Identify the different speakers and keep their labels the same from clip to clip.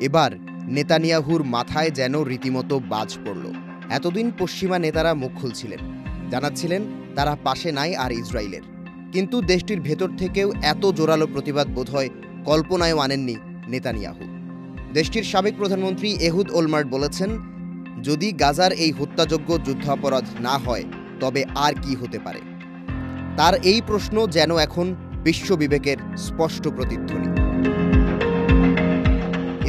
Speaker 1: এবার নেতানিয়াহুর মাথায় যেন রীতিমতো বাজ পড়ল। এতদিন পশ্চিমা নেতারা মুখ খুলছিলেন, জানাচ্ছিলেন তারা পাশে নাই আর ইসরায়েলের। কিন্তু দেশটির ভেতর থেকেও এত জোরালো প্রতিবাদ বোধহয় কল্পনায়ও আনেননি নেতানিয়াহু। দেশটির সাবেক প্রধানমন্ত্রী এহুদ ওলমার্ট বলেছেন, যদি গাজার এই হত্যাযোগ্য যুদ্ধাপরাধ না হয় তবে আর কি হতে পারে। তার এই প্রশ্ন যেন এখন বিশ্ববিবেকের স্পষ্ট প্রতিধ্বনি।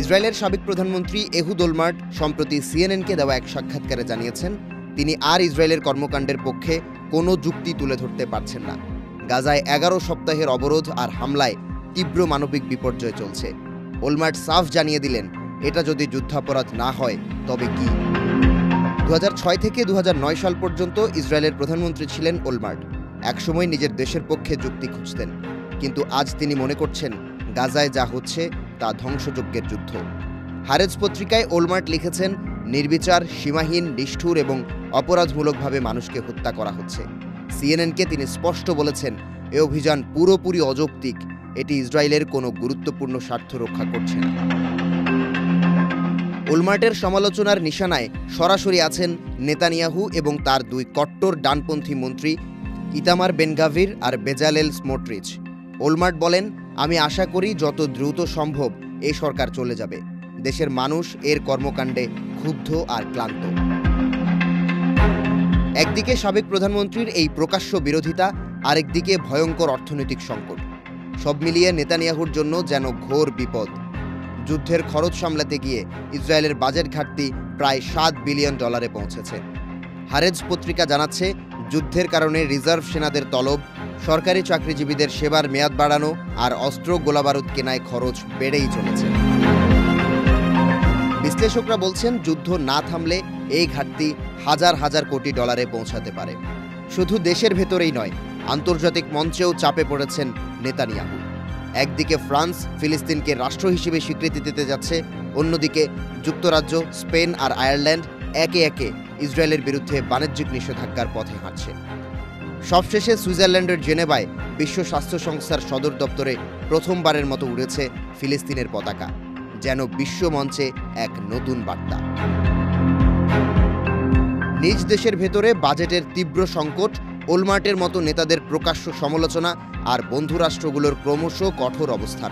Speaker 1: ইসরায়েলের সাবেক প্রধানমন্ত্রী এহুদ ওলমার্ট সম্প্রতি সিএনএনকে দেওয়া এক সাক্ষাৎকারে জানিয়েছেন, তিনি আর ইসরায়েলের কর্মকাণ্ডের পক্ষে কোনো যুক্তি তুলে ধরতে পারছেন না। গাজায় 11 সপ্তাহের অবরোধ আর হামলায় তীব্র মানবিক বিপর্যয় চলছে। ওলমার্ট সাফ জানিয়ে দিলেন, এটা যদি যুদ্ধাপরাধ না হয় তবে কি। 2006 থেকে 2009 সাল পর্যন্ত ইসরায়েলের প্রধানমন্ত্রী ছিলেন ওলমার্ট। একসময় নিজের দেশের পক্ষে যুক্তি খুঁজতেন, কিন্তু আজ তিনি মনে করছেন গাজায় যা হচ্ছে তা ধ্বংসযজ্ঞের যুদ্ধ। হারেজ পত্রিকায় ওলমার্ট লিখেছেন, নির্বিচার, সীমাহীন, নিষ্ঠুর এবং অপরাধমূলকভাবে মানুষকে হত্যা করা হচ্ছে। সিএনএনকে তিনি স্পষ্ট বলেছেন, এ অভিযান পুরোপুরি অযৌক্তিক, এটি ইসরায়েলের কোনো গুরুত্বপূর্ণ স্বার্থ রক্ষা করছে না। ওলমার্টের সমালোচনার নিশানায় সরাসরি আছেন নেতানিয়াহু এবং তার দুই কট্টর ডানপন্থী মন্ত্রী ইতামার বেন-গাভির আর বেজালেল স্মোট্রিচ। ওলমার্ট বলেন, আমি আশা করি যত দ্রুত সম্ভব এই সরকার চলে যাবে। দেশের মানুষ এর কর্মকাণ্ডে ক্ষুব্ধ আর ক্লান্ত। একদিকে সাবেক প্রধানমন্ত্রীর এই প্রকাশ্য বিরোধিতা, আরেকদিকে ভয়ঙ্কর অর্থনৈতিক সংকট। সব মিলিয়ে নেতানিয়াহুর জন্য যেন ঘোর বিপদ। যুদ্ধের খরচ সামলাতে গিয়ে ইসরায়েলের বাজেট ঘাটতি প্রায় $7 বিলিয়ন পৌঁছেছে। হারেজ পত্রিকা জানাচ্ছে, যুদ্ধের কারণে রিজার্ভ সেনাদের তলব, সরকারি চাকরিজীবীদের সেবার মেয়াদ বাড়ানো আর অস্ত্র গোলাবারুদ কেনায় খরচ বেড়েই চলেছে। বিশ্লেষকরা বলছেন, যুদ্ধ না থামলে এই ঘাটতি হাজার হাজার কোটি ডলারে পৌঁছাতে পারে। শুধু দেশের ভেতরেই নয়, আন্তর্জাতিক মঞ্চেও চাপে পড়েছেন নেতানিয়াহু। একদিকে ফ্রান্স ফিলিস্তিনকে রাষ্ট্র হিসেবে স্বীকৃতি দিতে যাচ্ছে, অন্যদিকে যুক্তরাজ্য, স্পেন আর আয়ারল্যান্ড একে একে ইসরায়েলের বিরুদ্ধে বাণিজ্যিক নিষেধাজ্ঞার পথে হাঁটছে। সবশেষে সুইজারল্যান্ডের জেনেভায় বিশ্ব স্বাস্থ্য সংস্থার সদর দপ্তরে প্রথমবারের মতো উড়েছে ফিলিস্তিনের পতাকা, যেন বিশ্ব মঞ্চে এক নতুন বার্তা। নিজ দেশের ভেতরে বাজেটের তীব্র সংকট, ওলমার্টের মতো নেতাদের প্রকাশ্য সমালোচনা আর বন্ধুরাষ্ট্রগুলোর ক্রমশ কঠোর অবস্থান,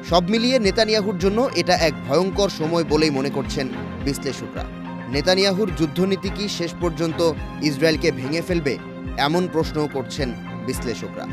Speaker 1: সব মিলিয়ে নেতানিয়াহুর জন্য এটা এক ভয়ঙ্কর সময় বলেই মনে করছেন বিশ্লেষকরা। নেতানিয়াহুর যুদ্ধনীতি কি শেষ পর্যন্ত ইসরায়েলকে ভেঙে ফেলবে, এমন প্রশ্নও করছেন বিশ্লেষকরা।